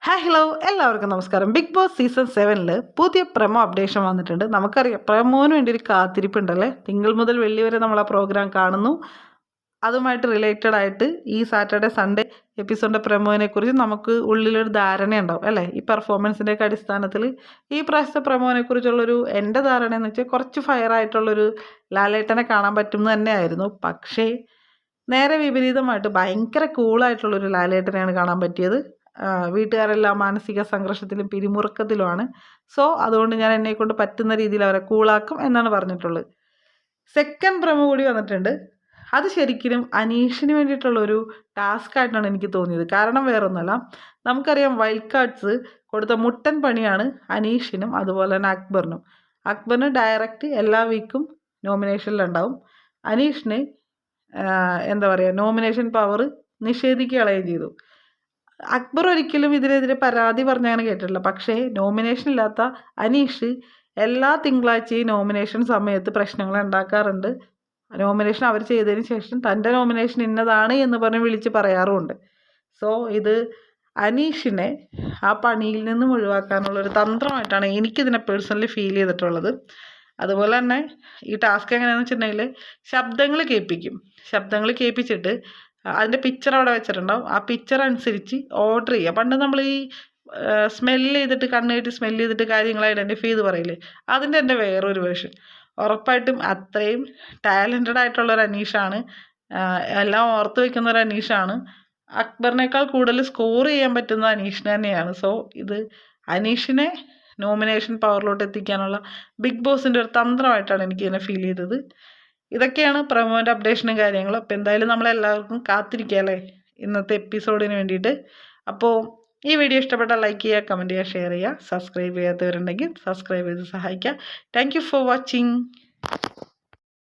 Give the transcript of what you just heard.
Hi hello എല്ലാവർക്കും നമസ്കാരം. Big boss season 7 പുതിയ പ്രമോ അപ്ഡേഷൻ വന്നിട്ടുണ്ട്. നമുക്കറിയാം പ്രമോന് വേണ്ടി ഒരു കാത്തിരിപ്പുണ്ടല്ലേ. തിങ്കൾ മുതൽ വെള്ളി വരെ നമ്മൾ ആ പ്രോഗ്രാം കാണുന്നു. അതുമായിട്ട് റിലേറ്റഡ് ആയിട്ട് ഈ സാറ്റർഡേ സൺഡേ എപ്പിസോഡിൻ്റെ പ്രമോനെ കുറിച്ച് നമുക്ക് ഉള്ളിലൊരു ധാരണയുണ്ടാവും അല്ലേ. ഈ പെർഫോമൻസിൻ്റെയൊക്കെ അടിസ്ഥാനത്തിൽ ഈ പ്രാവശ്യത്തെ പ്രമോനെ കുറിച്ചുള്ളൊരു എൻ്റെ ധാരണ എന്ന് വെച്ചാൽ കുറച്ച് ഫയർ ആയിട്ടുള്ളൊരു ലാലേട്ടനെ കാണാൻ പറ്റും തന്നെയായിരുന്നു. പക്ഷേ നേരെ വിപരീതമായിട്ട് ഭയങ്കര കൂളായിട്ടുള്ളൊരു ലാലേട്ടനെയാണ് കാണാൻ പറ്റിയത്. വീട്ടുകാരെല്ലാം മാനസിക സംഘർഷത്തിലും പിരിമുറുക്കത്തിലുമാണ്. സോ അതുകൊണ്ട് ഞാൻ എന്നെക്കൊണ്ട് പറ്റുന്ന രീതിയിൽ അവരെ കൂളാക്കും എന്നാണ് പറഞ്ഞിട്ടുള്ളത്. സെക്കൻഡ് പ്രമോ കൂടി വന്നിട്ടുണ്ട്. അത് ശരിക്കും അനീഷിന് വേണ്ടിയിട്ടുള്ളൊരു ടാസ്ക് ആയിട്ടാണ് എനിക്ക് തോന്നിയത്. കാരണം വേറൊന്നുമല്ല, നമുക്കറിയാം വൈൽഡ് കാർഡ്സ് കൊടുത്ത മുട്ടൻ പണിയാണ് അനീഷിനും അതുപോലെ തന്നെ അക്ബറിനും. അക്ബറിന് ഡയറക്റ്റ് എല്ലാ വീക്കും നോമിനേഷനിലുണ്ടാവും. അനീഷിന് എന്താ പറയുക, നോമിനേഷൻ പവർ നിഷേധിക്കുകയും ചെയ്തു. അക്ബർ ഒരിക്കലും ഇതിനെതിരെ പരാതി പറഞ്ഞങ്ങനെ കേട്ടിട്ടില്ല. പക്ഷേ നോമിനേഷൻ ഇല്ലാത്ത അനീഷ് എല്ലാ തിങ്കളാഴ്ചയും നോമിനേഷൻ സമയത്ത് പ്രശ്നങ്ങൾ ഉണ്ടാക്കാറുണ്ട്. നോമിനേഷൻ അവർ ചെയ്തതിന് ശേഷം തൻ്റെ നോമിനേഷൻ ഇന്നതാണ് എന്ന് പറഞ്ഞ് വിളിച്ച് പറയാറുമുണ്ട്. സോ ഇത് അനീഷിനെ ആ പണിയിൽ നിന്നും ഒഴിവാക്കാനുള്ളൊരു തന്ത്രമായിട്ടാണ് എനിക്കിതിനെ പേഴ്സണലി ഫീൽ ചെയ്തിട്ടുള്ളത്. അതുപോലെ തന്നെ ഈ ടാസ്ക് എങ്ങനെയാണെന്ന് വെച്ചിട്ടുണ്ടെങ്കിൽ ശബ്ദങ്ങൾ കേൾപ്പിച്ചിട്ട് അതിൻ്റെ പിക്ചർ അവിടെ വെച്ചിട്ടുണ്ടാവും. ആ പിക്ചർ അനുസരിച്ച് ഓർഡർ ചെയ്യുക. പണ്ട് നമ്മൾ ഈ സ്മെല്ല് ചെയ്തിട്ട് കണ്ണ് സ്മെല്ല് ചെയ്തിട്ട് കാര്യങ്ങൾ ഐഡൻറ്റിഫൈ ചെയ്ത് പറയില്ലേ, അതിൻ്റെ എൻ്റെ വേറൊരു വേർഷൻ. ഉറപ്പായിട്ടും അത്രയും ടാലൻറ്റഡ് ആയിട്ടുള്ളൊരു അനീഷാണ്. എല്ലാം ഓർത്ത് വയ്ക്കുന്ന ഒരു അനീഷാണ്. അക്ബറിനേക്കാൾ കൂടുതൽ സ്കോർ ചെയ്യാൻ പറ്റുന്ന അനീഷിന് തന്നെയാണ്. സോ ഇത് അനീഷിനെ നോമിനേഷൻ പവറിലോട്ട് എത്തിക്കാനുള്ള ബിഗ് ബോസിൻ്റെ ഒരു തന്ത്രമായിട്ടാണ് എനിക്കിതിനെ ഫീൽ ചെയ്തത്. ഇതൊക്കെയാണ് പ്രമോൻ്റെ അപ്ഡേഷനും കാര്യങ്ങളും. അപ്പോൾ എന്തായാലും നമ്മളെല്ലാവർക്കും കാത്തിരിക്കുക അല്ലേ ഇന്നത്തെ എപ്പിസോഡിന് വേണ്ടിയിട്ട്. അപ്പോൾ ഈ വീഡിയോ ഇഷ്ടപ്പെട്ടാൽ ലൈക്ക് ചെയ്യുക, കമൻറ്റ് ചെയ്യുക, ഷെയർ ചെയ്യുക. സബ്സ്ക്രൈബ് ചെയ്യാത്തവരുണ്ടെങ്കിൽ സബ്സ്ക്രൈബ് ചെയ്ത് സഹായിക്കുക. Thank you for watching.